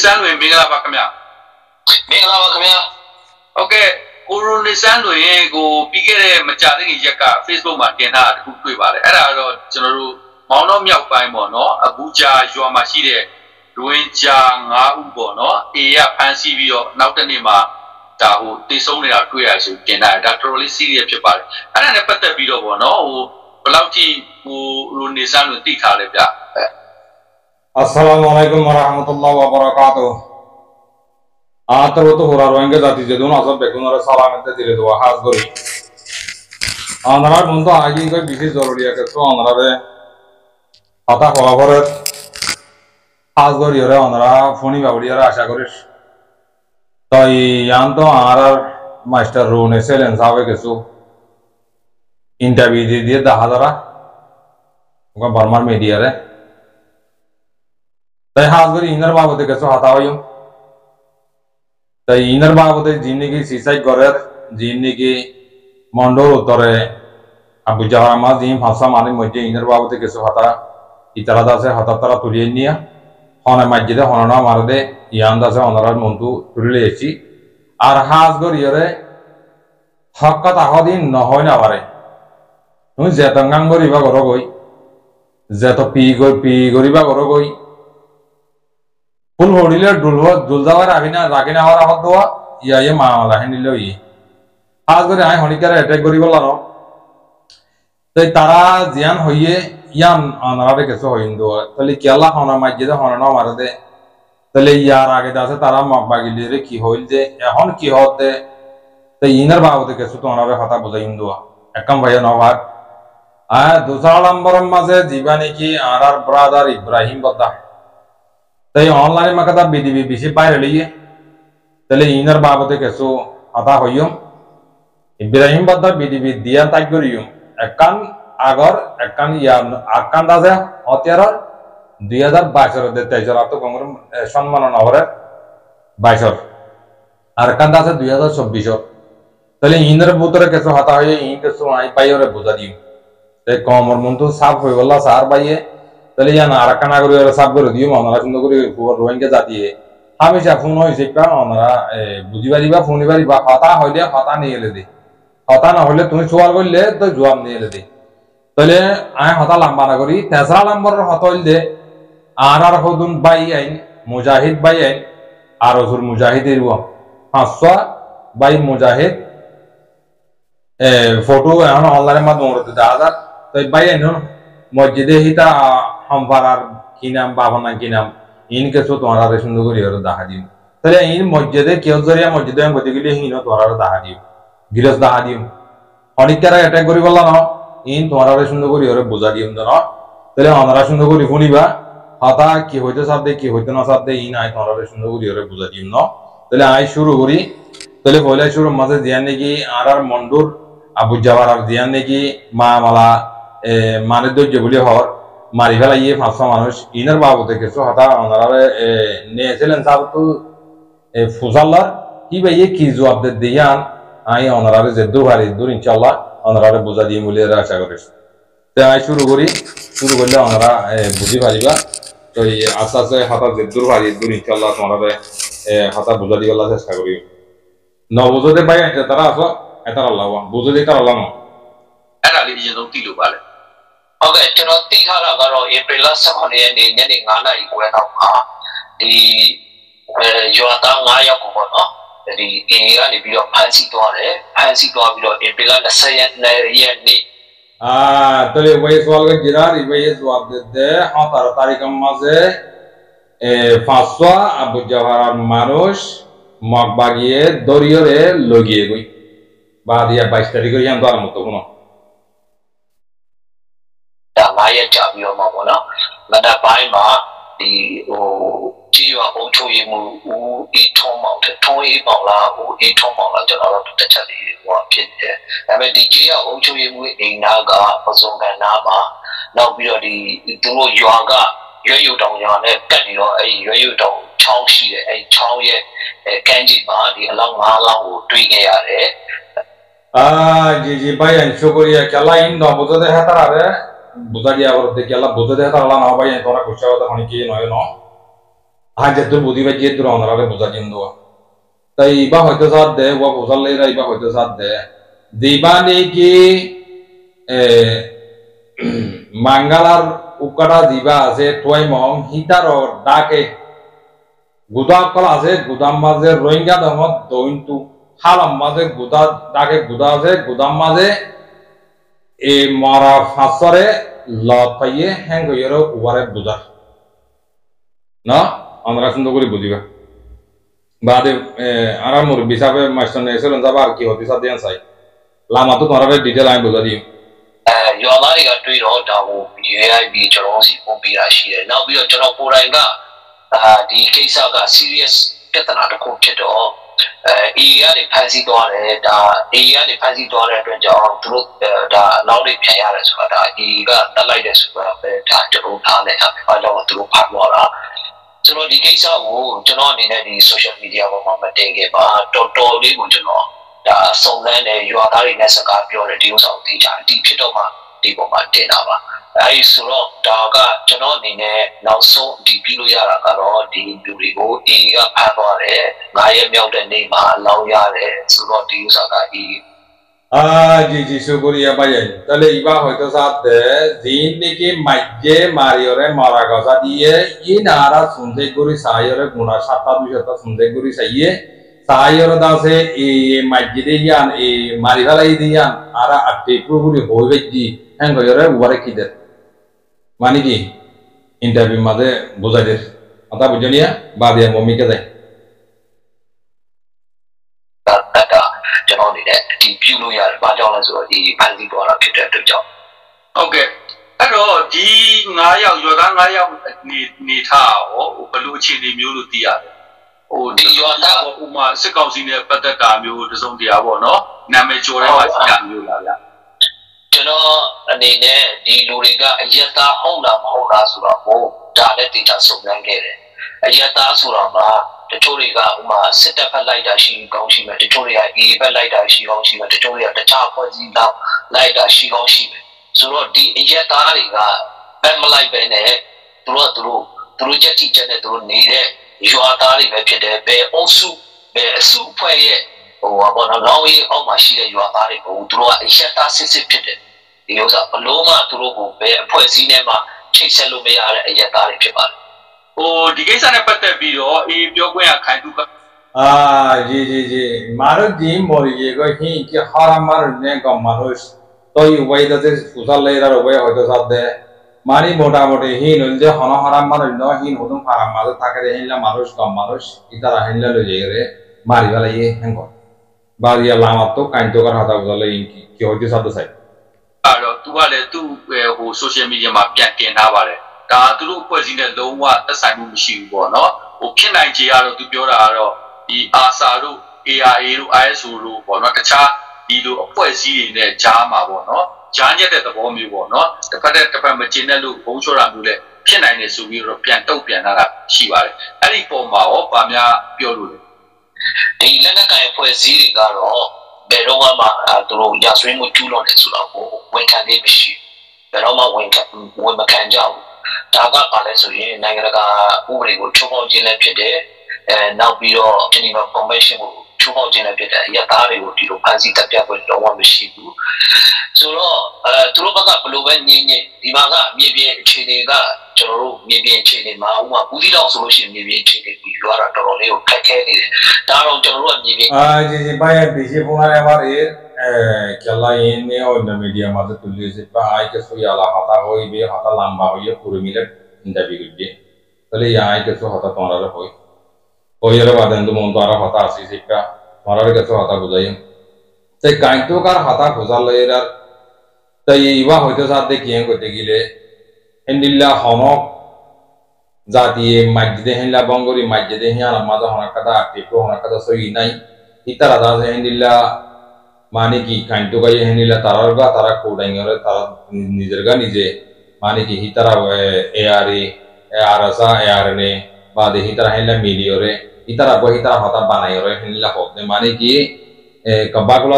San we mingla ba kamya mingla ba kamya okayကိုရိုနီဆန်းဆိုရင်ကိုပြီးခဲ့တဲ့မကြာသေးခင်ရက်က Facebook မှာတင်ထားတာတခုတွေ့ပါတယ်အဲ့ဒါတော့ကျွန်တော်တို့မောင်တော်မြောက်ပိုင်းပေါ့နော်အခုကြာရွာမှာရှိတဲ့လူဝင်ကြာ9ဦးပေါ့နော်အေရဖန်ဆီးပြီးတော့နောက်တစ်နေ့မှာဒါဟိုတေဆုံးနေတာတွေ့ရဆိုတင်တာဒါတော်တော်လေး serious ဖြစ်ပါတယ်အဲ့ဒါနဲ့ပတ်သက်ပြီးတော့ပေါ့နော်ဟိုဘယ်လောက်ထိဟိုရိုနီဆန်းကိုသိထားလဲဗျअस्सलामु अलैकुम वरहमतुल्लाहि वबरकातुहू आतरो होरारोंगे जाती जदुन असब बेकुनर सालामते दिले दो हाज गरी आनरा बंतो आगे कोई बिशेष जरूरी है तो आनरा रे आता हवा भरे हाज गरी रे आनरा फोनी बावड़ी रे आशा करिस तो यान तो आनरा मास्टर रोने से लेंसावे केसु इंटरव्यू दिए 10,000 उनका बर्मा मीडिया रे তাই হাজগরি ইনার বাবদে কিছু হাতাওয়ম তাই ইনার বাবদে জিন্দেগি সিসাই গরের জিন্দেগি মন্ডল উত্তরে আবু জাহার মাস জিম ভাষা মানে মধ্যে ইনার বাবদে কিছু হাতা ইতারা দাসে হাতা তারা তুলিয়ে নিয়া হনে মসজিদে হননা মারদে ইয়ান দাসে হনরার মন্তু তুলিলে এসি আর হাজগর ইরে হক্কাত আহদিন নহয় না পারে তুমি জেতঙ্গাং গরিবা গর গই জেত পি গরিবা গর গই ফুল হড়িলে ডুল যাওয়ার রাখি না হওয়ার আহত দেওয়া ইয়ে মামলা হে নিল আজ করে আই হনিকারে অ্যাটাক করি বললাম তাই তারা জিয়ান হইয়ে ইয়ান আনারে কিছু হইন দেওয়া তাহলে কেলা হনা মসজিদে হনা মারে দে তাহলে ইয়ার আগে দাসে তারা বাগিলি রে কি হইল যে এখন কি হতে তাই ইনার বাবদে কিছু তো ওনারে কথা বুঝাইন দেওয়া একদম ভাইয়া নভার দুসরা নম্বরের মাঝে জীবানী কি আর ব্রাদার ইব্রাহিম বদ্দা তাই অনলাইনে মাকাদা বিডিবি বেশি বাইরে লিয়ে তাহলে ইনার বাবদে কিছু আতা হইম ইব্রাহিম বাদা বিডিবি দিয়া তাই করিম একান আগর একান ইয়ান আকান দাজে অতিয়ার 2022 এর 23 তো কংগ্রেস সম্মাননা হরে 22 আর একান দাজে 2024 তাহলে ইনার ভিতরে কিছু হাতা হয়ে ইন কিছু আই পাইরে বুঝা দিম তাই কমর মন তো সাফ হই গলা সার বাইয়ে তাহলে ইয়ান আরাকান আগরে সাফ করে দিও ওনারা সুন্দর করে রোহিঙ্গা জাতিয়ে হামেশা ফোন হইছে কা ওনারা বুঝিবারি বা ফোনিবারি বা হতা হইলে হতা নিয়ে এলে দে হতা না হলে তুমি সোয়াল করলে তো জবাব নিয়ে এলে দে তাহলে আয় হতা লম্বা না করি তেসরা নম্বরের হতা হইল দে আর হদুন বাই আইন মুজাহিদ বাই আইন আর হুজুর মুজাহিদের 500 বাই মুজাহিদ ফটো এখন অনলাইনের মাধ্যমে দেখা যায় তাই বাই আইন মসজিদে হিতা হামফারার কি নাম বাবা কি নাম ইন কিছু তোমার সুন্দর করে দেখা দিও তাহলে ইন মসজিদে কেউ জরিয়া মসজিদে গতি গেলে হিন তোমার দেখা দিও গিরস দেখা দিও অনেকটারা অ্যাটাক করি বললাম ইন তোমার সুন্দর করে বোঝা দিও না তাহলে অনারা সুন্দর করে শুনিবা হতা কি হইতে সাথে কি হইতে না সাথে ইন আই তোমার সুন্দর করে বোঝা দিও না তাহলে আই শুরু করি তাহলে পয়লা শুরু মাঝে জিয়ান নাকি আর মন্ডুর আবু জাবার আর জিয়ান নাকি মা মালা মানে ধৈর্য বলি হর মারি ফেলাইয়ে 500 মানুষ ইনার বাবদে কিছু হতা ওনারা নিয়েছিলেন সব তো ফুজাল্লার কি ভাইয়ে কি জবাব দিয়ান আই ওনারা যে দূর ইনশাআল্লাহ ওনারা বুঝা দিয়ে বলে আশা করি তাই আই শুরু করলে ওনারা বুঝি পারিবা তো আস্তে আস্তে হতা যে দূর ইনশাআল্লাহ তোমরা হতা বুঝা দিয়ে চেষ্টা করি নবুঝতে ভাই তারা আসো এটা আল্লাহ বুঝতে তারা আল্লাহအဲ့ဒါလေးအရင်ဆုံးသိလို့ပါလေ ဟုတ်ကဲ့ကျွန်တော်သိထားတာကတော့ဧပြီလ18ရက်နေ့ညနေ9:00နာရီခွဲလောက်မှာဒီရွာသား9ယောက်ကိုပေါ့နော်ဒီအင်းကနေပြီးတော့ဖမ်းဆီးသွားတယ်ဖမ်းဆီးသွားပြီးတော့ဧပြီလ20ရက်နေ့तो ये वही सवाल का गिरार वही जवाब देते हैं हाँ तारीख माजे 500 अबू जवाहर मानुष मकबागिए दरियोरे लोगिए कोई बाद या 22 तारीख को यहाँ तो आराम तो होना9 ရက်ကြာပြီးတော့မှာပေါ့နော်မနက်ပိုင်းမှာဒီကြီးရွာအုပ်ချုပ်ရေးမှုဦးအေးထွန်းမောင်တဲ့ထွန်းအေးမောင်လားဦးအေးထွန်းမောင်လားကျွန်တော်တို့တစ်ချက်လေးဟိုဖြစ်နေတယ်ဒါပေမဲ့ဒီကြီးရွာအုပ်ချုပ်ရေးမှုအိမ်နာကပစုံကန်နာမှာနောက်ပြီးတော့ဒီသူတို့ရွာကရွရွတောင်ရွာနဲ့တက်ပြီးတော့အဲဒီရွတောင်ချောင်းရှိတယ်အဲဒီချောင်းရဲ့ကမ်းခြေမှာဒီအလောင်း5လောင်းကိုတွေ့ခဲ့ရတယ်जी भाई शुक्रिया क्या इन बुझते है तारा बुझा दिया और देखिए अल्लाह बुझते है तारा ना भाई तोरा कुछ होता होने की नय नो হাজার বুঝি বা যে তোর অনারে বোঝা জিন্দু তাই ইবা হয়তো সাথ দে ওয়া বোঝার লেরা ইবা হয়তো সাথ দে দিবা নেকি মাঙ্গালার উকাটা দিবা আছে টয় মং হিতার ডাকে গুদাম কল আছে গুদাম মাঝে রোহিঙ্গা দমত দইন্তু হালাম মাঝে গুদা ডাকে গুদা আছে গুদাম মাঝে এ মারা ফাঁসরে লত পাইয়ে হ্যাং হইয়েরও উবারে বুঝা না আমরা সুন্দর করে বুঝিবা বাদে আর মুরব্বী সাহেব মাস্টার নেছিল যাবা আর কি হতে সাদিয়ান চাই লামা তো তোমার ডিটেল আমি বুঝা দিও Yolari got to all down, UAIB, Jonesy, Mobira, she, now we are Jono Puranga, the case of a serious get another coach at all. He had a pansy dollar, he had a pansy dollar at the job through the knowledge Payaras, he got the lightest to I don't to Pamora. So the case of Jonon in any social media moment they gave totally good to know. Some land you are very necessary to reduce of the deep pitoma, deep of my dinner. I saw Daga, Janoni, now so deep Yara, deep Burigo, Ea Pavare, Naya Melden name, Lawyare, so not to use a জি শুকরিয়া ভাইয়া তাহলে ইবা হয়তো সাথে জিন নাকি মাইজে মারিওরে মারা গজা দিয়ে ই নারা সুন্দে গুরি সাইরে গুণা 7-2 সুন্দে গুরি সাইয়ে সাইরে দাসে এই মাইজে ইয়ান এই মারি ফেলাই দিয়ান আরা আটে পুরোপুরি হইবে জি হ্যাঁ গয়রে উবারে কিদের মানে কি ইন্টারভিউ মাঝে বুঝাই দে কথা বুঝনিয়া বাদিয়া মমিকে দেয় Okay. Hello, di ngayau juga ngayau ni tahu, perlu ciri miulu dia. Oh, di tahu umma sekau sini pada kami udah song dia no, nama jual macam kami lah. Jono ni di luriga ayat hong la surah mo, dah ada tidak sungai kere. Ayat surah ma, tercuriga umma setiap hari dah si kau si macam tercuriga, ibu hari dah si kau si macam tercuriga, tercapar si dah hari dah si kau si. Surah di ayat hari ga, pemalai bene, turut jadi jenis turut ni deh, jual hari berpede, be osu punya. Oh, abang nawi oh masih ada jual hari, oh turut ayat sesi pede. Dia usah peloma turut be puisi nema, cek selalu be ayat hari cepat. Oh, di kisah ni pada video, video gue yang kain tu kan. জি মারো জি মরি গো হি কি হারাম মার নে কম মানুষ তো ওই দাতে সুসাল লাইরার ওই হয়তো সাথে মানি মোটামুটি হিন হইলে হন হারাম মার ন হিন হদম হারাম মার থাকে রে হিনলা মানুষ কম মানুষ ইতারা হিনলা লই যাই রে মারি ফেলাই হেঙ্গ বাড়িয়া লামাত তো কাইন তো কার হাতা বলে কি হইতে সাথে চাই আর তুই বলে তুই সোশ্যাল মিডিয়া মা প্যাক কেন না বলে তা তুই পজিনে লোয়া তা সাইমু মিশি বো no ও খেনাই জি আর তুইပြောတာတော့ဒီအာစာတို့ ARA တို့ ISO တို့ပေါ့နော်တခြားဒီလိုအဖွဲ့အစည်းတွေနဲ့ကြားမှာပေါ့နော်ကြားညက်တဲ့သဘောမျိုးပေါ့နော်တစ်ဖက်မကျင်းတဲ့လို့ဘုံချောတာမျိုးလဲဖြစ်နိုင်တယ်ဆိုပြီးတော့ပြန်တုတ်ပြန်လာတာရှိပါတယ်အဲ့ဒီပုံမှာရောဗာများပြောလို့လေဒီလက်နက်ကိုင်အဖွဲ့အစည်းတွေကတော့ဘယ်တော့မှသူတို့ရဆွေးမှုကျူးလွန်တယ်ဆိုတော့ဝန်ခံနေမရှိဘယ်တော့မှဝန်မခံကြဘူးဒါကပါလဲဆိုရင်နိုင်ငံတကာဥပဒေကိုချိုးဖောက်ခြင်းလည်းဖြစ်တယ်နောက်ပြီးတော့ Geneva Convention ကိုချိုးဖောက်ခြင်းလည်းဖြစ်တယ်ရသားတွေကိုဒီလိုဖန်ဆီးတပ်ပြပွဲတော့မရှိဘူးဆိုတော့သူတို့ဘက်ကဘလို့ပဲညင်းဒီမှာကမြေပြင်အခြေအနေကကျွန်တော်တို့မြေပြင်အခြေအနေမှာဥပမာဘူးသီးတောင်ဆိုလို့ရှိရင်မြေပြင်အခြေအနေပြီးတော့တော်တော်လေးကိုခက်ခဲနေတယ်ဒါတော့ကျွန်တော်တို့ကမြေပြင်জি ভাই বেশি ফোনারে আমার কেলা এনে অন্য মিডিয়া মাঝে তুলিয়েছে আই কে সুইয়ালা হাতা হইবে হাতা লম্বা হইয়ে পুরো মিলে দাবি করবে তাহলে আই কে সু হাতা তোমার হই ওইয়ের বাদেন তো মন তো আর হাতা আসি শিক্ষা তোমার কাছে হাতা বুঝাই তাই কাইন্তকার হাতা খোঁজাল এরার তাই ইবা হয়তো সাথ দেখিয়ে করতে গেলে হেন্দিল্লা হনক জাতিয়ে মাইজদে হেনলা বঙ্গরি মাইজদে হিয়ান মাঝে হনক কথা টিপো হনক কথা সই নাই ইতারা দাসে হেন্দিল্লা মানে কি কাইন্তকাই হেন্দিল্লা তারারগা তারা কোডাইngরে তারা নিজেরগা নিজে মানে কি হিতারা ARSA ARNA বাদে হিতারা হেনলা মিলিয়রে ইতারা বহি তারা হতা বানাইরে হেনলা হতে মানে কি কবাগুলা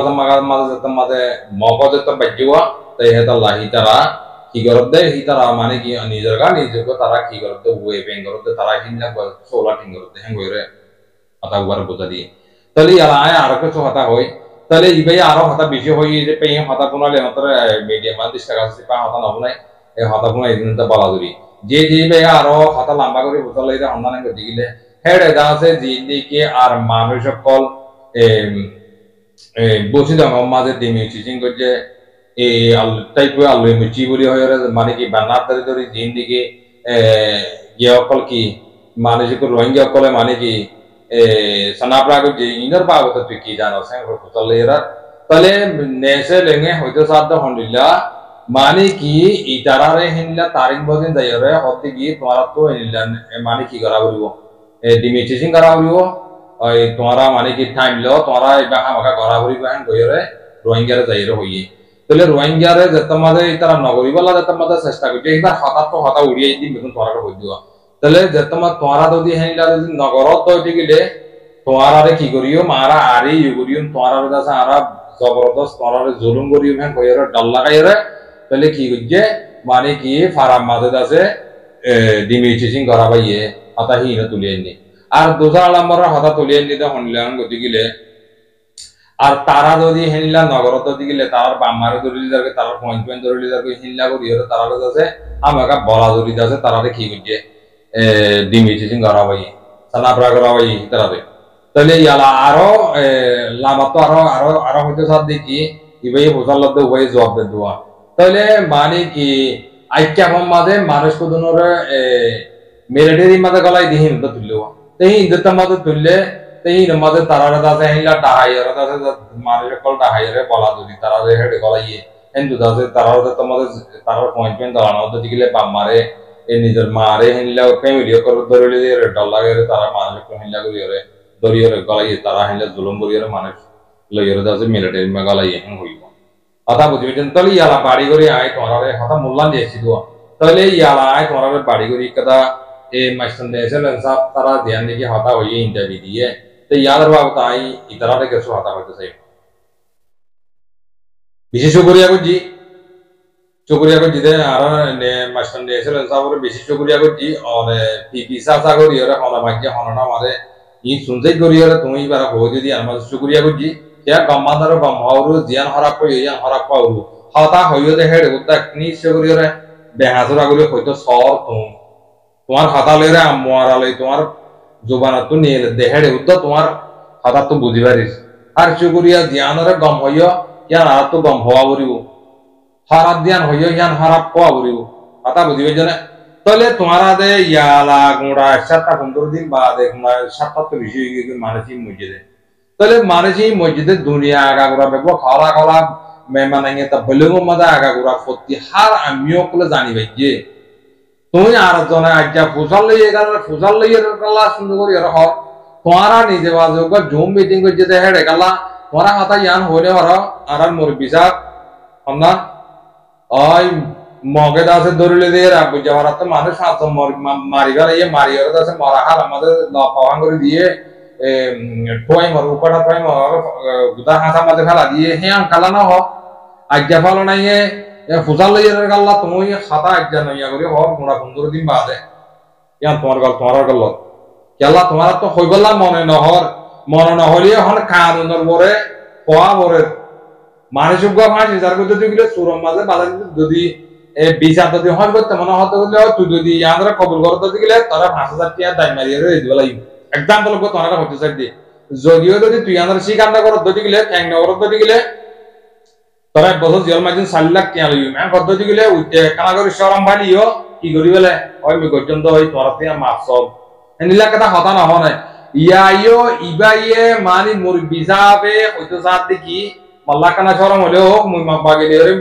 মাঝে মাঝে মগজে তো বাজ্যুয়া তাই হেতা লাহি তারা কি করতে হি তারা মানে কি নিজের গা নিজেকে তারা কি করতে ওয়ে বেং করতে তারা হিন্দা সোলা ঠিক করতে হ্যাঁ গইরে কথা একবার বোঝা দিয়ে তাহলে ইয়ালা আয় আরো কিছু হতা হয় তাহলে ইবাই আরো হতা বেশি হয় যে পেয়ে হতা কোনালে মাত্র মিডিয়াম মান 30 টাকা আছে পা হতা নবনাই এই হতা কোনা ইদিনটা বলা ধরি যে যে ভাই আরো হতা লম্বা করে বোতল লইরা অনলাইন করে দিলে হেডে দা আছে জিন্দিকে আর মানুষ সকল বসে দাম আমাদের দিমি চিচিং করছে এই টাইপ আলু মিচি বলি হয় মানে কি বানার ধরে ধরে জিন্দিকে ইয়ে অকল কি মানুষের রোহিঙ্গা অকলে মানে কি সনাপ্রাগ যে ইনার পাবো তো তুই কি জানো বোতল লইরা তাহলে নেসে লেঙ্গে হয়তো সাধ্য হন্ডিল্লা মানে কি ইতারারে হিনলা তারিখ বদিন যাইরে হতে গিয়ে তোমার তো হিনলা মানে কি করা বলবো ডিমিটেশন করা বলবো ওই তোমারা মানে কি টাইম লো তোমারা এবা আমাকে করা বলবো হ্যাঁ গইরে রোহিঙ্গারে যাইরে হইয়ে তাহলে রোহিঙ্গারে যেতে মাঝে ইতারা নগরী বলা যেতে মাঝে চেষ্টা করছে এবার হঠাৎ তো হঠাৎ উড়িয়ে দিন বেগুন তোমারা হই দিও তাহলে যেতে মাঝে তোমারা যদি হিনলা যদি নগরত হইতে গেলে তোমারারে কি করিও মারা আরে ইউ করিও তোমারা কাছে আরা জবরদস্ত তোমারা জুলুম করিও হ্যাঁ গইরে ডল লাগাইরে তাহলে কি করছে মানে কি ফারাম মাঝে আছে ডিমিটেশন করা পাইয়ে হতা হিনে তুলিয়ে নি আর দোসরা নম্বর হতা তুলিয়ে নিতে হনলাম গতি গেলে আর তারা যদি হেনিলা নগরত দিলে তার বাম্মারে ধরিলি যাবে তার পয়েন্ট ধরিলি যাবে হিনলা করি তারা আছে আমাকে বলা ধরি আছে তারা কি করছে ডিমিটেশন করা পাইয়ে সানাপ্রা করা পাইয়ে তারারে তাহলে ইয়ালা আরো লাভা তো আরো আরো আরো হইতে সাথ দেখি ইবাই বোঝার লব্ধ উভয় জবাব দে দেওয়া তাহলে মানে কি আইক্যা মাঝে মানুষ কোদনের মিলিটারি মাঝে গলাই দিয়ে হিন্দু তুললে তাই হিন্দুত্ব মাঝে তুললে তাই মাঝে তারা আছে হিলা ডাহাইয়ার আছে মানুষ সকল ডাহাইয়ারে বলা যদি তারা হেডে গলাইয়ে হিন্দু আছে তারা তোমাদের তারা পয়েন্ট দাঁড়ানো যদি গেলে বাম মারে এই নিজের মারে হিনলা ফ্যামিলি করে ধরে ডল লাগে তারা মানুষ হিনলা করিয়ে দরিয়ে গলাইয়ে তারা হিনলা জুলুম করিয়ে মানুষ লইয়ে আছে মিলিটারি মা গলাইয়ে হইব কথা বুঝবেন তাহলে ইয়ালা বাড়ি করে আয় তোমার কথা মূল্যায়ন দিয়েছি তো তাহলে ইয়ালা আয় তোমার বাড়ি করে কথা এই মাস্টার দিয়েছে সব তারা ধ্যান দিকে হতা হইয়ে ইন্টারভিউ দিয়ে তো ইয়াদের বাবু তাই ইতারারে কিছু হতা হইতে চাই বেশি শুকরিয়া করছি দে আর মাস্টার দিয়েছে সব বেশি শুকরিয়া করছি আর পিসা সা করি ওরা হলা মাঝে হনা মারে ই শুনতে করি ওরা তুমি বারা হয়ে যদি আমার শুকরিয়া করছি क्या गम्मादार गम्हावरु जियान हराप को यान हराप पावरु हता होयो दे हेड उता निश्चय करियो रे बेहासुरा करियो हयतो सर तुम्हार हता लइरे आम्मारा लइ तुम्हार जुबाना तु नेले दे हेड उता तुम्हार हता तो बुझिबारिस আর চুগুরিয়া জিয়ানরে গম হইও ইয়ান আর তো গম হওয়া বরিও হারাপ দিয়ান হইও ইয়ান হারাপ পাওয়া বরিও হতা বুঝিবে জানে তাহলে তোমারা দে ইয়ালা গুড়া 7-15 দিন বাদে 7 তো বেশি মানসিক মসজিদে তাহলে মানুষই মসজিদের দুনিয়া আগাগোড়া বেগো খাওয়া খাওয়া মেহমানাইয়ে তা বলেও মজা আগাগোড়া ফতি হার আমিও কলে জানি ভাই যে তুমি আর জনে আজ্ঞা ফুসাল লইয়ে গেল ফুসাল লইয়ে গেলা সুন্দর করে হ তোমারা নিজে বাজে জুম মিটিং করে যেতে হেডে গেলা তোমারা হাতা ইয়ান হইলে আর মোর বিচার আমরা ওই মগে দাসে ধরিলে দিয়ে রাখবো যাওয়ার তো মানুষ মারিবার ইয়ে মারিবার দাসে মরা হার আমাদের পাওয়ান করে দিয়ে টোয়াই মর উপটা টোয়াই মর গুদা হাসা মাঝে ফেলা দিয়ে হ্যাঁ কালা না হোক আজ্ঞা ফেলো নাই ফুসাল লইয়ে গাল্লা তুমি খাতা আজ্ঞা নইয়া করে হোক 15 দিন বাদে ইয়ান তোমার গল কেলা তোমার তো হই গলা মনে নহলে এখন কানুনের বরে হওয়া বরে মানুষ ফাঁসি যার যদি গেলে চুরম মাঝে বাধা যদি বিচার যদি হয় করতে মনে হতে গেলে তুই যদি ইয়ানরা কবুল করতে গেলে তারা 5000 টাকা দায় মারিয়ে দিবে লাগবে এক্সাম্পল কো তোরা হতে চাই দি যদিও যদি তুই আনার শিকারটা করত যদি গেলে ট্যাং নগর যদি গেলে তোরা বছর জেল মাঝে 4 লাখ টাকা লইবে আমি করতে যদি গেলে উইতে কানা করে শরম বালিও কি করি বলে ওই মি পর্যন্ত ওই তোরা তে মাফ সব এনিলা কথা হতা না হয় ইয়াইও ইবাইয়ে মানি মুর বিজাবে হয়তো জাত দেখি মাল্লা কানা শরম হলেও মুই মা বাগেলে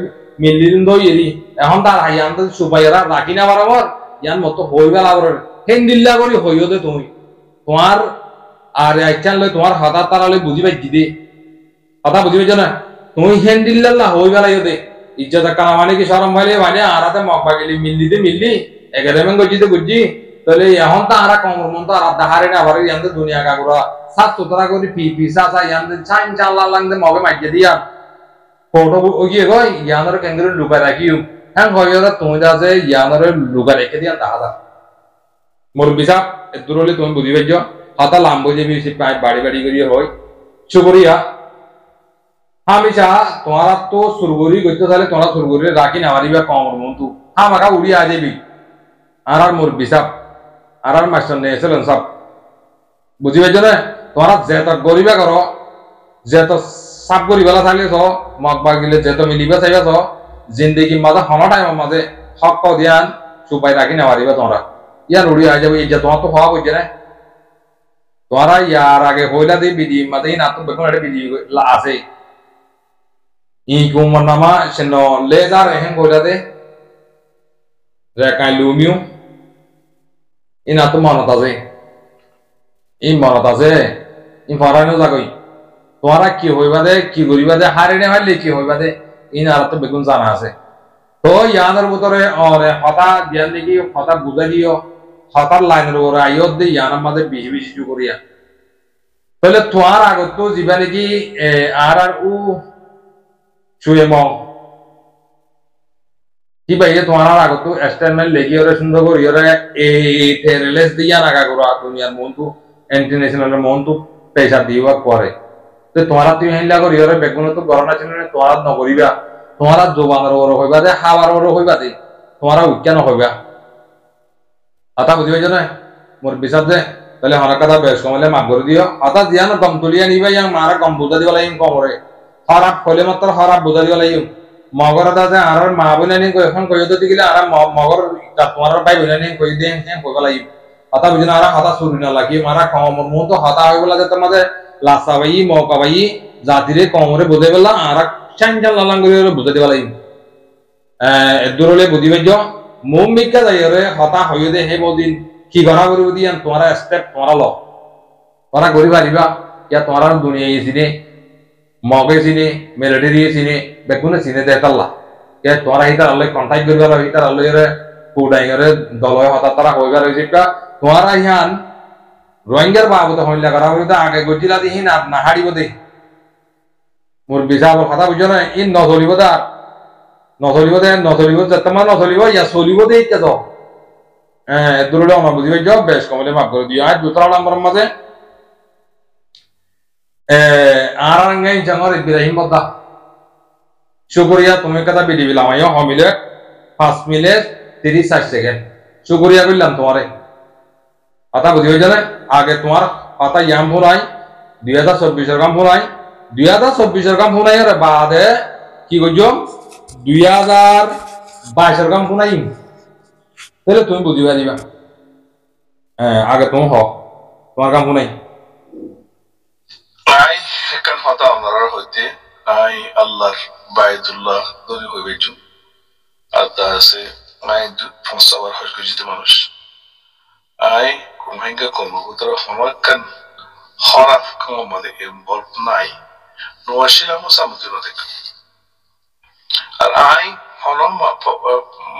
মিলিন দইরি এখন তার হাইয়ান তো সুপাইরা রাখি না বরাবর ইয়ান মত হইবা লাগর হেন্দিল্লা করি হইও দে তুমি তোমার আর একখান লই তোমার হাতা তারালে বুঝি পাই দিদে কথা বুঝি পাইছ না তুমি হেন্দিল্লা হইবা লাইও দে ইজ্জত কানা মানে কি শরম ভাইলে মানে আরাতে মকবা গেলি মিললি এগারেমেন গজিতে বুঝি তাহলে এখন তো আরা কমর মন তো আর দাহারে না ভরে ইয়ান দুনিয়া কাগুরা সাত সুতরা করি পিসা সা ইয়ান চাইন চাল্লা লাংদে মগে মাইকে দিয়া ফটো ওগিয়ে গই ইয়ানর কেন্দ্রে লুকাই রাখিও হ্যাঁ হইরা তুমি দা যে ইয়ানরে লুগা রেখে দিয়া দাদা মোর বিসাব এদুরলে তুমি বুঝি পাইছো হাতা লাম্বো যে বেশি পাই বাড়ি বাড়ি করিয়া হয় শুকরিয়া হামিশা তোমারা তো সুরগুরি গইতে তাহলে তোমরা সুরগুরি রাখি না মারিবা কমর মন্তু হামাকা উড়ি আ যাবি আর মোর বিসাব আর মাস্টার নে এসেলেন সব বুঝি পাইছো না তোমরা যেত গরিবা করো যেত সাপ গরিবালা থাকলে তো মগ বাগিলে যেত মিলিবা চাইবা তো জিন্দগি মাঝে হন টাইম মাঝে হক দিয়ান সুপাই রাখি না মারিবা তোমরা ইয়ার উড়ি আ যাবে এই যে তোমার তো হওয়া বুঝছে না তোমরা ইয়ার আগে হইলা দি বিধি মাঝে না তো বেগুন একটা বিধি আছে ই কুমর নামা সেন লেজার এহেন হইলা দে রেকাই লুমিউ ইনা তো মনত আছে ই মনত আছে ই ফরানো যাগই তোমরা কি হইবা দে কি করিবা দে হারে নে হারলে কি হইবা দে ইনার তো বেগুন জানা আছে তো ইয়ানের ভিতরে অরে হতা জ্ঞান দেখি হতা বুঝা দিও হতার লাইনের ওরা আইয়ত দে ইয়ানের মাঝে বেশি বেশি চু করিয়া তাহলে তোমার আগত তো জীবা নাকি আর উ শুয়ে মং কি ভাই তোমার আগত তো এক্সটারনাল লেগি ওরে সুন্দর করি ওরে এই থেরেলেস দিয়া নাগা করো দুনিয়ার মন্তু ইন্টারন্যাশনাল মন্তু পয়সা দিবা করে তো তোমার তুমি হেলা করি ওরে বেগুন তো গরনা ছিল না তোমার নগরিবা তোমার জোবানের ওর হইবা দে হাওয়ার ওর হইবা দে তোমার উচ্চান হইবা আতা বুঝি পাইছো না মোর বিচার দে তাহলে হনার কথা বেশ কমলে মাফ করে দিও আতা দিয়া না গম তুলিয়া নিবা ইয়াং মারা গম বুঝা দিবা লাগিম কমরে খারাপ কইলে মাত্র খারাপ বুঝা দিবা লাগিম মগর দাদা আর মা বইনা নি কই এখন কইতো দিলে আর মগর তোমার ভাই বইনা নি কই দেন হ্যাঁ কইবা লাগিম আতা বুঝি না আর হাতা শুরু না লাগি মারা কম মন তো হাতা হইবলা যে তোমাদের লাসা ভাই মকা ভাই জাতিরে কমরে বুঝাই বলা আর চাঞ্জাল লালাং করে বুঝা দিবা লাগিম দূরলে বুঝি পাইছো মুমিকা যাইরে হতা হইয়ে দে হে বদিন কি গড়া করিব দিয়ান তোমার স্টেপ তোমার ল তোরা গরি পারিবা ইয়া তোমার দুনিয়া ইসিনে মগে সিনে মেলোডি সিনে বেগুনে সিনে দেতাল্লা কে তোরা হিতার আল্লাহ কন্টাক্ট করিবা ল হিতার আল্লাহ রে কুডাইরে দলয় হতা তারা কইবা রইছিটা তোমার ইহান রোহিঙ্গার বাবুতে হইলা করা হইতা আগে গজিলা দিহি না হাড়িব দে মোর বিজাব কথা বুঝো না ইন নচলিব দা নচলিব দে নচলিব যেতমা নচলিব ইয়া চলিব দে ইটা তো দূরলে আমার বুঝি পাইছো বেশ কমলে মাফ করে দিও আজ দুতরা নাম্বার মাঝে আরাঙ্গাই জাঙ্গর ইব্রাহিম বদা শুকরিয়া তুমি কথা বিধি বিলাম আইও হমিলে 5 মিনিট 30 সেকেন্ড শুকরিয়া কইলাম তোমারে কথা বুঝি পাইছো না আগে তোমার কথা ইয়াম ফোনাই 2024 এর কাম ফোনাই 2024 এর কাম ফোনাই রে বাদে কি কইছো 2022 এর কাম ফোনাই তাহলে তুমি বুঝিবা দিবা আগে তুমি হ তোমার কাম নাই আই একান হতা আমার হইতে আই আল্লাহর বাইতুল্লাহ দরি হইবেছু আদা আছে আই ফসাবার হজ গজিতে মানুষ আই কুমহেঙ্গা কমবুতর হমাকান হরাফ কমমাদে ইনভলভ নাই নোয়াশিলা মুসামুদ্দিন দেখ আর আই হনম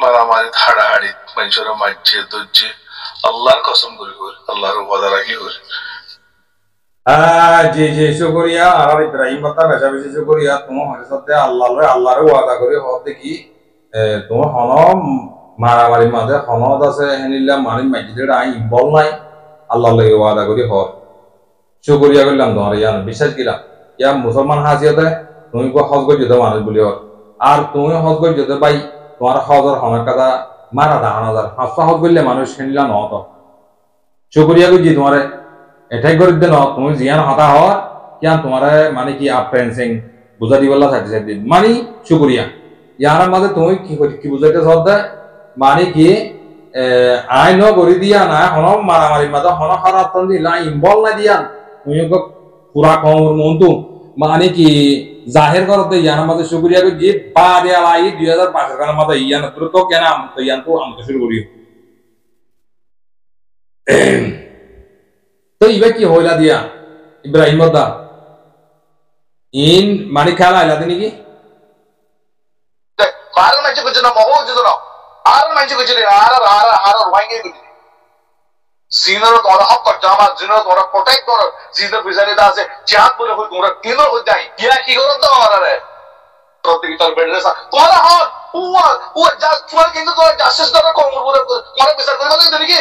মারামারি হাড়াহাড়ি মানুষের মাঝে দজ্জে আল্লাহর কসম করি করি আল্লাহর ওয়াদা রাখি করি জি জি শুকরিয়া আর ইব্রাহিম বতা বেশা বেশি শুকরিয়া তোমার হরে সত্যি আল্লাহর ওয়াদা করি হতে কি তোমার হন মারামারি মাঝে হনদ আছে হেনিলা মারি মাঝে আই বল নাই আল্লাহর লাগে ওয়াদা করি হর শুকরিয়া করলাম তোমার ইয়ান বিশ্বাস কিলাম ইয়া মুসলমান হাসিয়াতে তুমি হজ করে যেতে মানুষ বলি হর আর তুমি হজ করে যেতে পাই তোমার হজর হনার কথা মারা দাহান হাজার হাসপা হজ করলে মানুষ শুনলা নত শুকরিয়া করছি তোমারে এটাই করে দে ন তুমি জিয়ান হতা হওয়ার কিয়া তোমার মানে কি আপ্রেন্সিং বুঝা দিবলা সার্টিফিকেট দিন মানে শুকরিয়া ইয়ার মাঝে তুমি কি বুঝাইতে সদ্দা মানে কি আইন করে দিয়া না হন মারামারি মাঝে হন হারাত দিলা ইনভলভ না দিয়া তুমি পুরা কম মন্তু মানে কি জাহের করতে ইয়ার মাঝে শুকরিয়া করছি বা দেয়া লাই 2005 এর কারণে মাঝে ইয়ান তো কেন আম তো ইয়ান তো আম তো শুরু করি তো ইবে কি হইলা দিয়া ইব্রাহিম দা ইন মানে খেলা আইলা দিনি কি আর মাঝে কিছু না মহো যদি না আর মাঝে কিছু না আর রোহিঙ্গা কিছু জিনার তোরা হক করতে আমার জিনার তোরা প্রোটেক্ট কর জিনার বিজারে দা আছে জিহাদ বলে হই তোরা কিনো হই যাই ইয়া কি করো তো আমারে প্রত্যেক তার বেডরে তোরা হক তোমার কিন্তু তোমার জাস্টিস দরকার কম তোমার বিচার করে কথা নাকি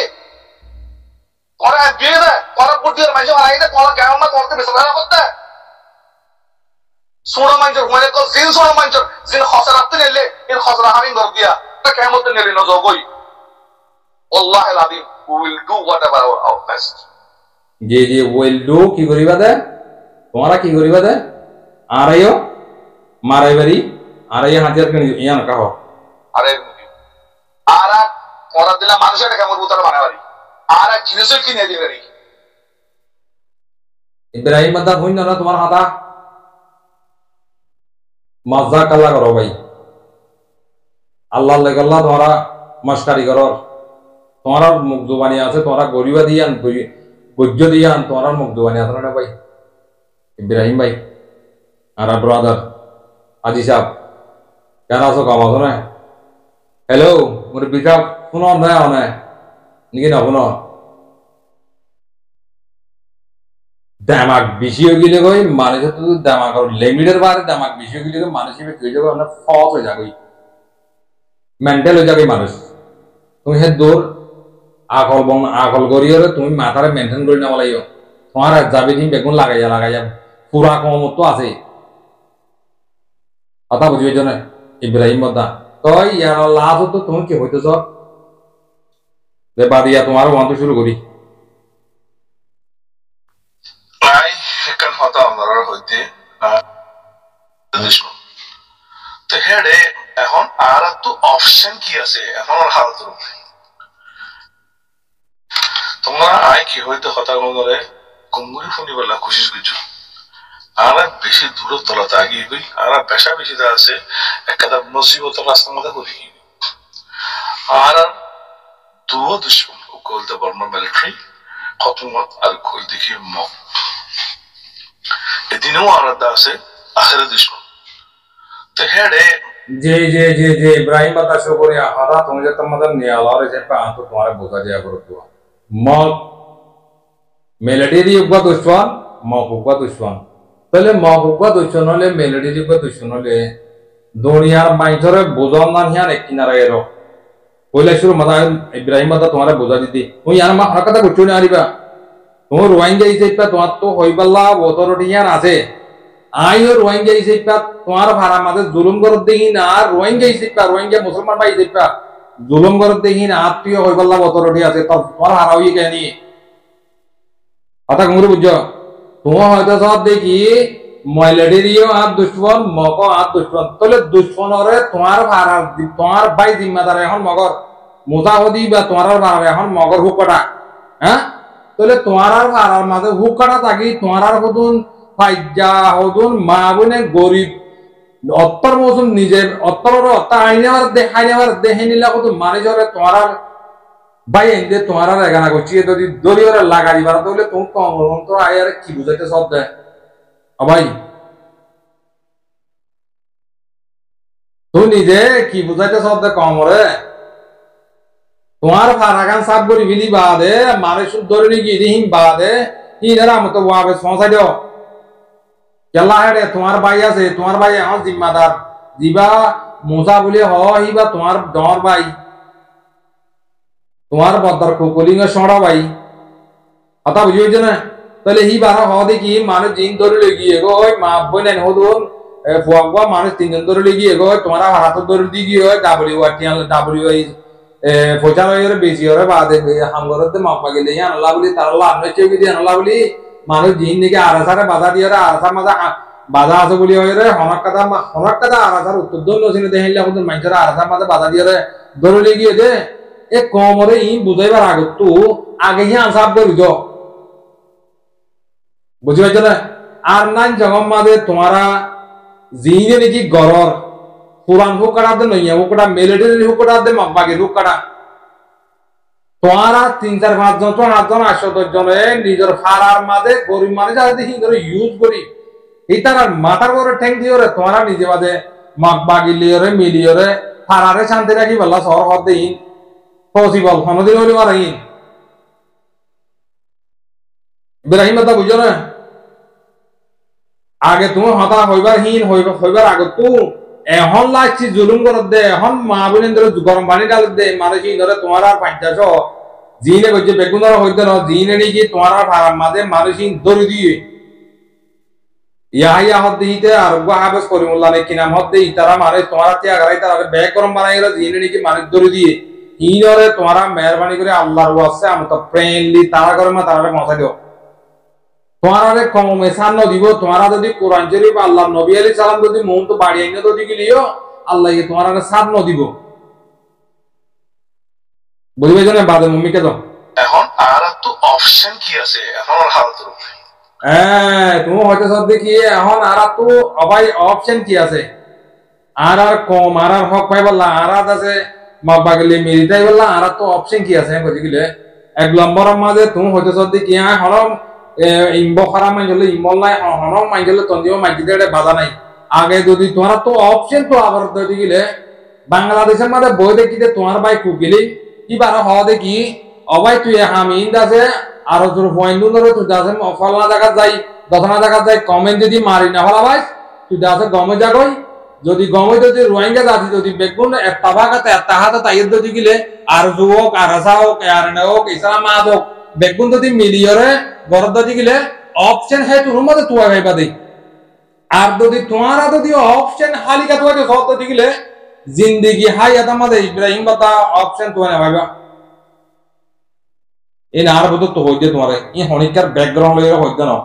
ওরা বিয়ে দেয় ওরা বুদ্ধি মানুষ মারা গেছে তোমার গাঁও না তোমাকে বিচার করা করতে সোনা মানুষের মানে জিন সোনা মানুষের জিন খসা রাখতে নিলে এর খসরা হারিং ধর দিয়া কেমন নিলে না যাবই আল্লাহ আলাদিম we will do whatever our best G G will do কি করিবা দে তোমরা কি করিবা দে আরাইও মারাইবারি আরাইয়া হাজার কেন ইয়ান কাহ আরে আরা ওরা দিলা মানুষের কেমন উত্তর বানাবারি আরা জিনিসও কিনে দিবারি ইব্রাহিম আদা হইন না তোমার হাতা মজা কাল্লা করো ভাই আল্লাহ আল্লাহ তোমরা মস্কারি করো তোমরা মুখ জবানি আছে তোমরা গরিবা দিয়ান গজ্য দিয়ান তোমরা মুখ জবানি আছে না ভাই ইব্রাহিম ভাই আর ব্রাদার আজি সাহেব কেন আছো কাম আছো না হ্যালো মোর বিশাপ শুনো না অনে নাকি না শুনো দামাক বেশি হয়ে গেলে কই মানুষের তো দামাক লিমিটের বাইরে দামাক বেশি হয়ে গেলে মানুষ হিসেবে কেউ যাবে আপনার ফস হয়ে যাবে মেন্টাল হয়ে যাবে মানুষ তুমি সে দূর আকল করিও তুমি মাথারে মেনটেন করে নেওয়া লাগিব তোমার যাবে তুমি বেগুন লাগাইয়া পুরা কমত তো আছে কথা বুঝি পেয়েছ না ইব্রাহিম বদা তই ইয়ার লাভ তো তুমি কি হইতেছ বাদিয়া তোমার ওয়ান শুরু করি এখান হতা আমরা হইতে তো হেডে এখন আর তো অপশন কি আছে এখন আর হালতের উপরে তোমরা আয় কি হইতে হতা মনে কুঙ্গুরি ফুনি বলা কোশিশ করছো আর বেশি দূর তলাতে আগিয়ে গই আর পেশা বেশি আছে একটা মুসিবত রাস্তার মধ্যে করি আর দুও দুশ্মন কলতে বর্মা মিলিটারি খতমত আর কই দেখি মক এদিনও আলাদা আছে আখেরে দুশ্মন তো হেডে যে যে যে যে ইব্রাহিম বাতা শো করে আদা তুমি যে তোমাদের নিয়ালা রে পা তো তোমারে বোঝা দিয়া করো তো মক মেলেডি উগবা দুশ্মন মক উগবা দুশ্মন তাহলে মক উগবা দুশ্মন হলে মেলেডি উগবা দুশ্মন হলে দুনিয়ার মাইজরে বোঝন না হিয়ার এক কিনারে এরো কইলা শুরু মাথা ইব্রাহিম বাতা তোমারে বোঝা দিদি তুমি আর মা কথা করছো না আরিবা তোমার রোহিঙ্গা হিসেবে তোমার তো হইবাল্লা অথরিটিয়ান আছে আইও রোহিঙ্গা হিসেবে তোমার ভাড়া মাঝে জুলুম করত দেখি না আর রোহিঙ্গা হিসেবে রোহিঙ্গা মুসলমান ভাই হিসেবে জুলুম করত দেখি না আত্মীয় হইবাল্লা অথরিটি আছে তোমার হারা হয়ে কেনি কথা কুমুরে বুঝছো তোমার হয়তো সব দেখি ময়লেডেরিও আর দুশ্মন মক আর দুশ্মন তাহলে দুশ্মনরে তোমার ভাড়া তোমার ভাই জিম্মাদার এখন মগর মুসাহদি বা তোমার ভাড়া এখন মগর হুকটা হ্যাঁ তাহলে তোমার ভাড়ার মাঝে হুকটা থাকি তোমার হদুন ফাইজা হদুন মা বোনে গরিব অত্তর মৌসুম নিজের অত্তর আইনেবার দেখাইনেবার দেখে নিলা কত মানুষরে তোমার ভাই এনে তোমার এগানা করছি যদি দরিয়ারে লাগা দিবার তাহলে তুমি কম তো আয়ার কি বুঝাইতে সব দেয় ভাই তুই নিজে কি বুঝাইতে সব দেয় কম রে তোমার ফারাগান সাব করি বিলি বাদে মানুষ ধরে নিয়ে দিহিম বাদে ইনারা মতো ওয়াবে সমস্যা দিও কেলা হেডে তোমার ভাই আছে তোমার ভাই এখন জিম্মাদার জিবা মোসা বলে হিবা তোমার ডর ভাই তোমার বদর কুকুলিং সড়া ভাই কথা বুঝি হয়েছে না তাহলে হি বারা দেখি মানুষ জিন ধরে লেগিয়ে গো মা বই নেন হদুন ফুয়া মানুষ তিনজন ধরে লেগিয়ে গো তোমার হাত ধরে দিয়ে গিয়ে ডাব্লিউ পয়সা হয়ে বেশি হরে বাদে হামগরতে মাপা গেলে আনলা বলি তার লাভ নয় কেউ যদি আনলা বলি মানুষ জিন নাকি আরাসারে বাধা দিয়ে আরাসার মাঝে বাধা আছে বলি হয়ে হনক কথা আরাসার উত্তর দল নছিল দেখিলে আমাদের মানুষের আরাসার মাঝে বাধা দিয়ে ধরে গিয়ে দে এ কমরে ই বুঝাইবার আগত তো আগে হি আনসাব করি তো বুঝি পাইছ না আর নাই জগম মাঝে তোমারা জিনে নাকি গরর পুরান হুকড়া দে নইয়া হুকড়া মিলিটারি হুকড়া দে মাগবাগের হুকড়া তোমারা 3-4-5 জন তো 8 জন 8-10 জনে নিজের ফারার মাঝে গরিব মানুষ আছে দেখি ধরে ইউজ করি ইতার মাথার করে ঠ্যাং দিও রে তোমারা নিজে মাঝে মাগবাগি লিও রে মিলিও রে ফারারে শান্তি রাখি বল্লা শহর হদ দেই পসিবল কোনদিন হইলে মারাই ইব্রাহিম কথা বুঝো না আগে তুমি হতা হইবার হীন হইবার আগে তো এখন লাগছি জুলুম করে দে এখন মা বোন ধরে গরম পানি ডাল দে মানুষ ধরে তোমার আর 50 জিনে বলছে বেগুনরা হইতে না জিনে নাকি তোমার আর ফারাম মাঝে মানুষ দড়ি দিয়ে ইয়াহিয়া হদ দিতে আর হাবেস করিমুল্লাহ নে কি নাম হদ দেই তারা মারে তোমার তিয়া গারাই তারা ব্যাগ গরম বানাই গেল জিনে নাকি মানুষ দড়ি দিয়ে ইনরে তোমারা মেহরবানি করে আল্লাহর ওয়াসে আমত ফ্রেন্ডলি তারা গরমা তারা মশা দিও তোমারে কমে সান্ন দিব তোমারা যদি কোরআন শরীফ আল্লাহ নবী আলাইহিস সালাম যদি মন তো বাড়ি আইনে তো দিগলিও আল্লাহ ই তোমারা সান্ন দিব বুঝবে জানেন বাদে মুমিকে দাও এখন আর তো অপশন কি আছে এখন আর হালতের উপরে তুমি হয়তো সব দেখি এখন আর তো অবাই অপশন কি আছে আর কম আর হক পাই বললা আর আছে মগবাগলি মিলিটাই বললা আর তো অপশন কি আছে বুঝিলে এক নম্বরের মাঝে তুমি হয়তো সব দেখি হরম ইম্ব খারাপ মাইজলে ইম্বল নাই হরম মাইজলে তন্দিও মাইজিদে বাধা নাই আগে যদি তোমার তো অপশন তো আবার দেখলে বাংলাদেশের মাঝে বই দেখিতে তোমার ভাই কুকিলি কি বার হওয়া দেখি অবাই তুই হামিদ আছে আর তোর পয়েন্টগুলো তুই আছে ফলনা জায়গা যাই দশনা জায়গা যাই কমেন্ট যদি মারি না হলা ভাই তুই আছে গমে যাগই যদি গমে যদি রোহিঙ্গা জাতি যদি বেগুন একটা ভাগাতে একটা হাতে তাইয়ের যদি গিলে আর যুবক আর আসা হোক আর নে হোক ইসলাম আদ হোক বেগুন যদি মিলিয়রে গরদ যদি গিলে অপশন হে তোর মধ্যে তুয়া ভাইবা দেই আর যদি তোমারা যদি অপশন হালিকা তুয়া সব যদি গিলে জিন্দেগি হাই আদা মাদে ইব্রাহিম বাতা অপশন তুয়া না ভাইবা এই আর বুঝো তো হইতে তোমারে এই হনিকার ব্যাকগ্রাউন্ড লইরা হইতে না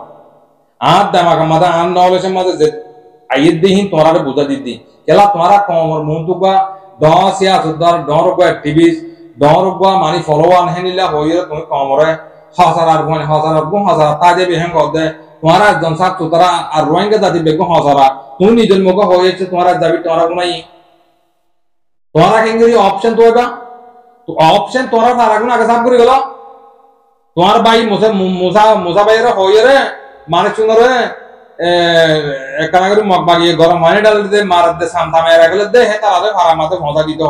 আর দামাকা মাদা আন নলেজের মাঝে যে আইয়ের দিহিন তোমারে বুঝা দিদি কেলা তোমারা কমর মুন্তুবা দশ ইয়া সুদার ডরগা অ্যাক্টিভিস্ট ডরগা মানি ফলোয়ার হেনিলা হইরে তুমি কমরে হাজার হাজার তাজে বেহেন গদে তোমারা জনসাক তোরা আর রোহিঙ্গা জাতি বেগো হাজারা তুমি নিজের মুখ হয়েছে তোমারা যাবি তোমারা গুনাই তোমারা কেঙ্গরি অপশন তো এটা তো অপশন তোরা ফারাগুন আগে সাফ করে গেল তোমার ভাই মুসা ভাইয়েরা হয়ে রে মানে শুনরে কানাগরি মগ বাগিয়ে গরম পানি ডাল দে মার দে সামতা মেরা গেলে দে হে তারা ফারা মাতে ফসা দিত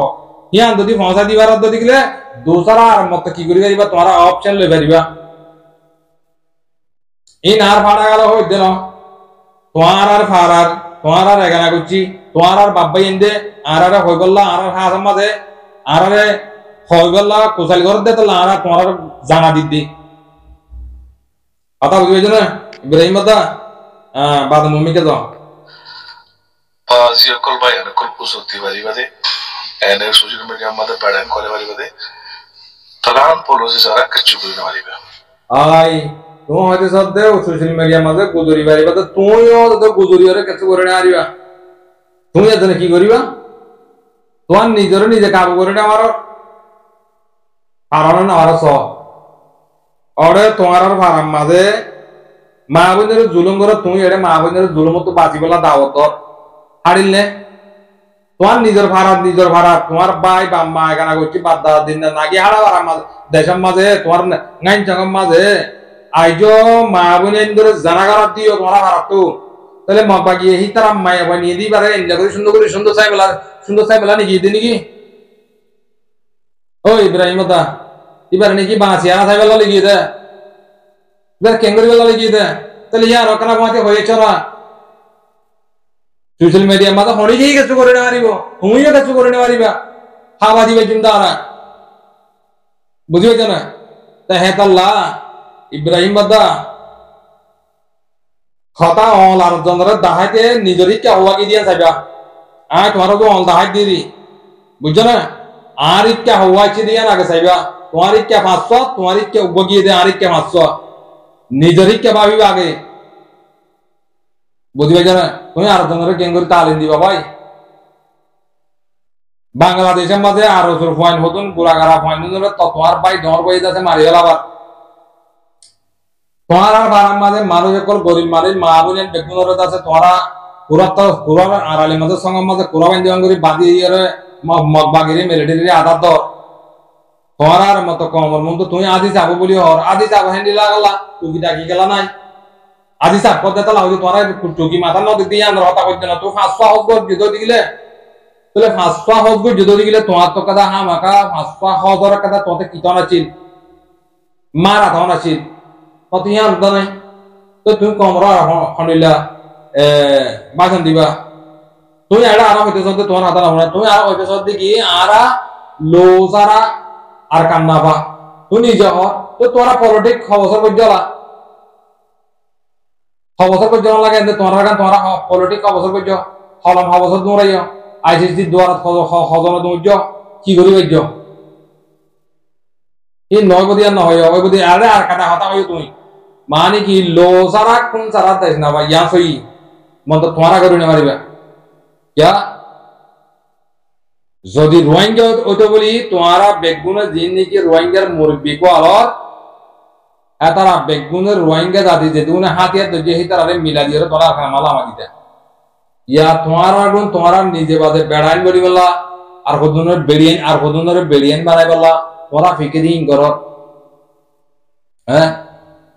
হিয়ান যদি ফসা দিবার যদি গেলে দোসরা আর মত কি করি যাইবা তোমারা অপশন লই পারিবা ইন আর ফাড়া গেল হই দেন তোমার আর ফারার তোমার আর এগানা গুচি তোমার আর বাব্বাই এন্দে আর হই গল্লা আর হাস মাঝে আর হই গল্লা কোসাল ঘর দে তো আর তোমার জানা দিদি কথা বুঝবে না ইব্রাহিম দা বাদ মুমিকে দাও জিয়াকল ভাই অনেকক্ষণ কুসতি বাড়ি বাদে এনে সোশ্যাল মিডিয়া মধ্যে প্যাডান করে বাড়ি বাদে প্রধান পলিসি সারা কিছু করে না বাড়ি আই তুমি হয়তো সব দেও সোশ্যাল মিডিয়া মধ্যে গুজরি বাড়ি বাদে তুমিও তো গুজরি ওরে কিছু করে না আরিবা তুমি এতনে কি করিবা তোমার নিজের নিজে কাবু করে না আমার কারণ না আর সব ওরে তোমার আর ফারাম মাঝে মা বোনের জুলুম করে তুমি এড়ে মা বোনের জুলুম তো বাঁচি বলা দাওয়াত হারিলে তোমার নিজের ভাড়া তোমার ভাই বা মা এখানে করছি বাদ দেওয়ার দিন না নাকি হারা ভাড়া মাঝে দেশের মাঝে তোমার গাইন চাঙের মাঝে আইজ মা বোনের ধরে জানা করার দিও তোমার ভাড়া তো তাহলে মা বাকি এই তারা মায়া ভাই নিয়ে দিই পারে এনজয় করে সুন্দর চাই বেলা নাকি দিই নাকি ও ইব্রাহিম দা এবার নাকি বাঁচি আর চাই বেলা লিখিয়ে দে এবার কেঙ্গুরি বেলা লিখিয়ে দে তাহলে ইয়ার ওখানে বাঁচে হয়েছ না সোশ্যাল মিডিয়া মাথা হরিকেই কিছু করে না পারিব তুমিও কিছু করে না পারিবা হাবা দিবে চিন্তা আর বুঝিয়েছ না তা হ্যাঁ তাল্লা ইব্রাহিম বাদা কথা অল আর জনরে দাহাইতে নিজেরই কে হওয়াকে দিয়া যাইবা তোমার তো অল দাহাই দিয়ে দি বুঝছো না আর ইচ্ছা হওয়াইছে দিয়া আগে চাইবা তোমার ইচ্ছা 500 তোমার ইচ্ছা উবগিয়ে দে আর ইচ্ছা 500 নিজের ইচ্ছা ভাবিবা আগে বুঝিবে না তুমি আর জনের কেন করে তালিম দিবা ভাই বাংলাদেশের মাঝে আরো পয়েন্ট হতুন বুড়াগাড়া পয়েন্ট তো তোমার ভাই ডর বই যাচ্ছে মারি গেল আবার তোমার আর বারার মাঝে মানুষ একল গরিব মানুষ মা বোনের বেগুনের আছে তোমারা পুরা আড়ালি মাঝে সঙ্গের মাঝে পুরা বান্ধব করে বাদি মগবাগিরি মিলিটারি আধার দর তোমার আর মতো কমর মন তো তুমি আদি যাবো বলি হর আদি যাবো হ্যান্ডি লাগালা তুমি ডাকি গেলা নাই আদি চাপ করতে তাহলে হয়তো তোমার টুকি মাথা নদী দিয়ে আমরা হতা করতে না তো 500 হজ যুদ্ধ দিলে তাহলে 500 হজ যুদ্ধ দিলে তোমার তো কথা হা মাকা 500 হজর কথা তোতে কিতন আছিল মারা তখন আছিল কত ইয়া আনতা নাই তো তুমি কমরা হনিলা বাসন দিবা তুই এটা আরা হইতে সত্যি তোমার হাতে না তুই আর হইতে সত্যি কি আরা লো সারা আর কান্না পা তুই নিজে হ তো তোরা পলিটিক খবর করজলা খবর করজলা লাগে তোরা গান তোরা পলিটিক খবর করজ হলম খবর তোরাই আইসিসি দ্বারা হজন তুমজ কি করি করজ এই নয় বদি আর নহয় ওই বদি আরে আর কাটা হতা হই তুই মানে কি লো সারা কোন সারা দেশ না ভাই ইয়া সই মন তো তোরা করি না পারিবা क्या যদি রোহিঙ্গা ওইটা বলি তোমারা বেগুনের জিন্দিগি রোহিঙ্গার মুরব্বী কো আলোর এতারা বেগুনের রোহিঙ্গা জাতি যে দুনে হাতিয়ার তো যে হিতারে মিলা দিয়ে তোরা মালা মাগিতে ইয়া তোমারা গুণ তোমারা নিজে বাদে বেড়াইন বলি বলা আর কদুনের বেড়িয়েন বানাই বলা তোরা ফিকে দিন কর হ্যাঁ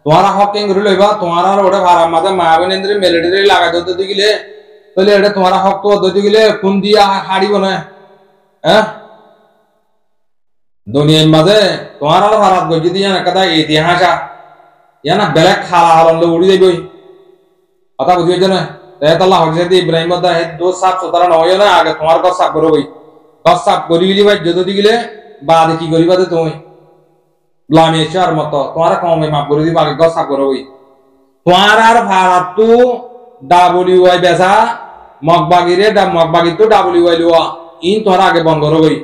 তোমারা হকিং করে লইবা তোমারা ওটা ভাড়া মাঝে মা বোনেন্দ্রে মিলিটারি লাগাই দিতে দিলে তাহলে এটা তোমার হক তো দিতে গেলে কোন দিয়া হারিব না হ্যাঁ দুনিয়ার মাঝে তোমার আর ভারত গজি দিয়া কথা ইতিহাস ইয়ানা বেলেগ খালা হললে উড়ি যাবই কথা বুঝিয়েছ না তাই তাল্লাহ হজরত ইব্রাহিম দা হে দো সাপ সুতরাং হয় না আগে তোমার গছ সাপ করবই গছ সাপ করি গেলি ভাই যদি গেলে বাদ কি করিবা তুমি লামিয়েছার মতো তোমার কমে মাপ করে দিবা আগে গছ সাপ করবই তোমার আর ভারত তো WY বেসা মগবাগিরে মগবাগি তো WY লুয়া ইন তোরা আগে বন্ধ করবই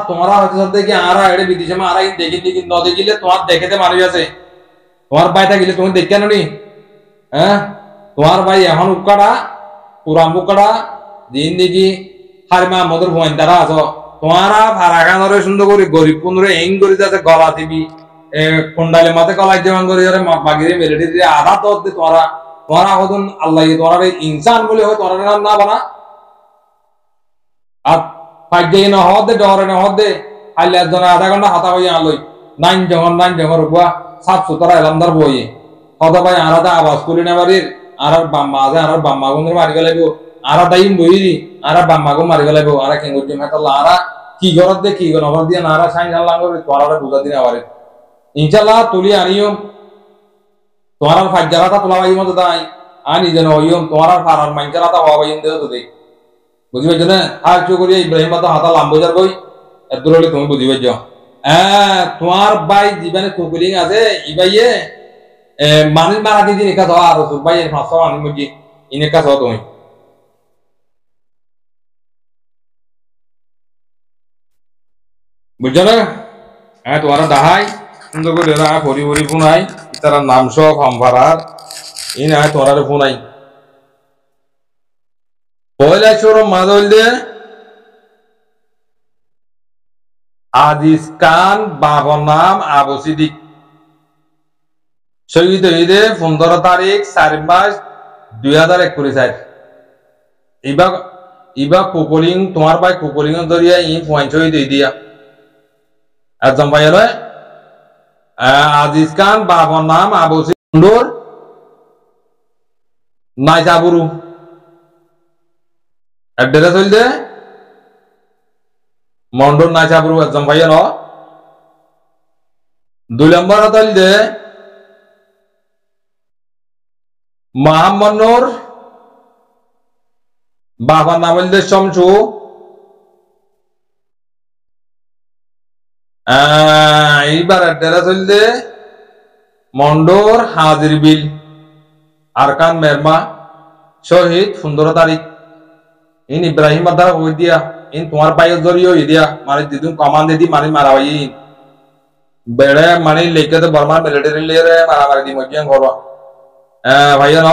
তোমারা হয়তো সব দেখি আরা এড়ে বিদেশে মা আরা ইন দেখি ন দেখিলে তোমার দেখেতে মানুষ আছে তোমার বাইটা গেলে তুমি দেখে নি হ্যাঁ তোমার ভাই এখন উকাড়া পুরাম উকাড়া জিন্দিগি হারিমা মধুর ভয়েন তারা আছো তোমারা ভাড়া খানরে সুন্দর করে গরিব পুনরে এং করে যাচ্ছে গলা দিবি কুন্ডালে মাথে গলায় যেমন করে মগবাগিরে মিলিটারি আধা তো তোমারা হতুন আল্লাহ তোমার ইনসান বলে হয় তোমার না বানা আর পাইজে না হদে ডরে না হদে আইলে একজন আধা ঘন্টা হাতা হইয়া আলোই নাইন যখন রুবা সাফ সুতরা এলামদার বইয়ে হদা ভাই আলাদা আওয়াজ করি না বাড়ির আর বাম্মা আছে আর বাম্মা গুনের মারি গেলাইব আর টাইম বইরি আর বাম্মা গো মারি গেলাইব আর কেঙ্গুর জমা তাল্লা আর কি গরত দে কি গন দিয়ে নারা সাইন আল্লাহ করে তোরা বুঝা দিন আবারে ইনশাআল্লাহ তুলি আনিও তোমার ফাজ্জারাটা তোলা ভাই মতো দাই আনি যেন ওইম তোমার ফারার মাইনজারাটা হওয়া ভাই দেও তো দেই বুঝিবে না আর চো করি ইব্রাহিম তো হাতা লাম্বজার কই এত হলে তুমি বুঝিবে যাও তোমার ভাই জীবনে কুকুলিং আছে ইবাইয়ে মানুষ মারা দিদি নিকা তো আর ভাই এর ফাঁসা আনি মুজি ইনেকা তো তুমি বুঝছো না হ্যাঁ তোমার দাহাই সুন্দর করে ভরি ভরি ফোনাই তার নাম সব হামফারার ই না তোরার ফোনাই পয়লা চোর মাদল দে আজিজ খান বাবার নাম আবু সিদ্দিক শহীদ হইদে 15 তারিখ 4 মাস 2021 ইবা কুকুলিং তোমার ভাই কুকুলিং দরিয়া ই পয়েন্ট শহীদ হই দিয়া একদম ভাই লয় আজিজ খান বাবার নাম আবু সিদ্দিক নাইসাবুরু এড্রেস হইল দে মন্ডল নাইসাবুরু একদম ভাই ন 2 নম্বর হইল দে মোহাম্মদ নূর বাবার নাম হইল দে শমসু এইবার এড্রেস হইল দে মন্ডোর হাজির বিল আরকান মেরমা শহীদ 15 তারিখ ইন ইব্রাহিম আদা হই দিয়া ইন তোমার পায়ে জড়িয়ে হই দিয়া মানে দিদুন কমান্ড দি মানে মারা হই বেড়ে মানে লেকে তো বর্মা মিলিটারি লেরে মারা মারি দি মজিয়ান ঘর ভাইয়া ন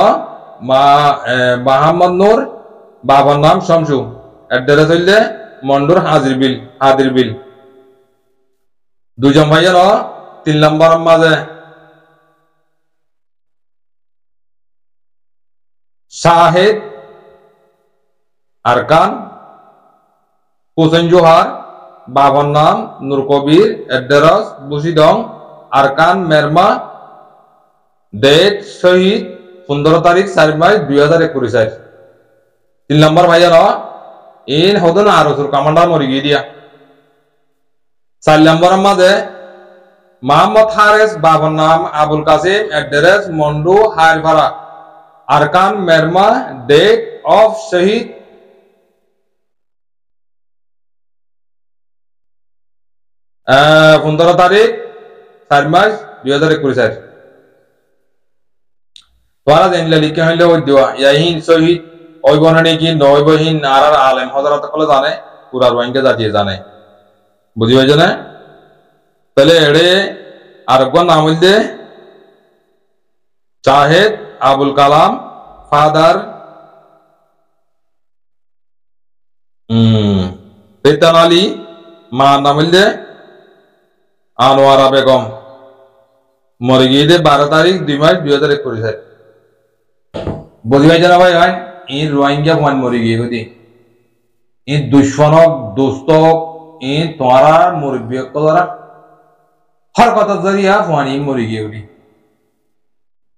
মোহাম্মদ নূর বাবার নাম শমসু এড্রেস হইলে মন্ডোর হাজির বিল দুজন ভাইয়া ন 3 নম্বর মাঝে শাহেদ আরকান হোসেন জোহার বাবার নাম নূর কবির এড্রেস বুসিদং আরকান মেরমা ডেট শহীদ 15 তারিখ 4 মাস 2021 3 নম্বর ভাইয়া ন ইন হদন আরসুর কমান্ডার মরি গিয়ে দিয়া 4 নম্বর মাঝে মোহাম্মদ হারেস বাবার নাম Abul Kasim address Maungdaw Hairpara Arakan মেরমা ডেট of Shahid পনেরো তারিখ 4 মাস 2021 তোরা জানলে লিখে হইলে ওই দেওয়া ইয়াহিন শহীদ ওই বনানি কি নয় বহিন আর আলেম হযরত কলে জানে পুরা রোহিঙ্গা জাতি জানে বুঝি হইছে না তাহলে এড়ে আর কোন নাম হইছে শাহেদ আবুল কালাম ফাদার বেতন আলী মা নাম হইছে আনোয়ারা বেগম মরে গিয়ে 12 তারিখ 2 মাস 2021 বুঝি হইছে না ভাই ভাই এই রোহিঙ্গা কোন মরে গিয়ে গদি এই দুশ্মনক দোস্তক এই তোরা মুরব্বী কলরা হর কথা জরিয়া ফানি মরে গিয়ে গদি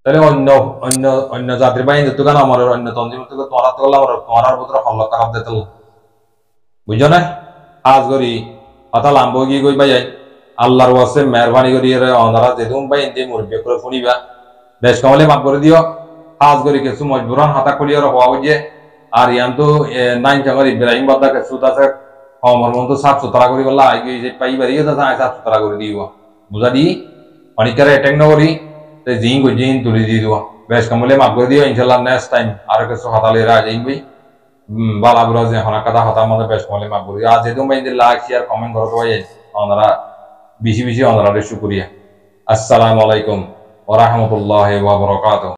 তাহলে অন্য অন্য অন্য জাতির বাহিনী তো কেন আমার অন্য তন্দিম তো তোরা তো আমার তোরার পুত্র হল্লা খারাপ দিতে বুঝছো না আজ করি কথা লাম্ব গিয়ে কই ভাই আল্লাহর ওয়াসে মেহরবানি করি ওনারা যেদুম ভাই ইন্দি মুরব্বী করে শুনিবা দেশ কামলে মাফ করে দিও আজ করি কিছু মজবুরান হাতা খুলিয়ে হওয়া হইছে আর ইয়ান তো নাইন চাঙ্গার ইব্রাহিম বাদ্দাকে সুদ আছে আমার মন তো সাফ সুতরা করি বললা আই যে পাই বাড়িয়ে তো সাফ সুতরা করে দিব বুঝা দি অনেকের অ্যাটেক না করি তো জিন তুলি দিয়ে দিব বেশ কামলে মাফ করে দিও ইনশাআল্লাহ নেক্সট টাইম আর কিছু হাতালে রা যাইন ভাই বালা বুড়া যে হনা কথা হাতা মধ্যে বেশ কামলে মাফ করে আজ যেদুম ভাই লাইক শেয়ার কমেন্ট করতে ভাই ওনারা বেশি বেশি ওনারা শুকরিয়া আসসালামু আলাইকুম ওয়া রাহমাতুল্লাহি ওয়া বারাকাতুহু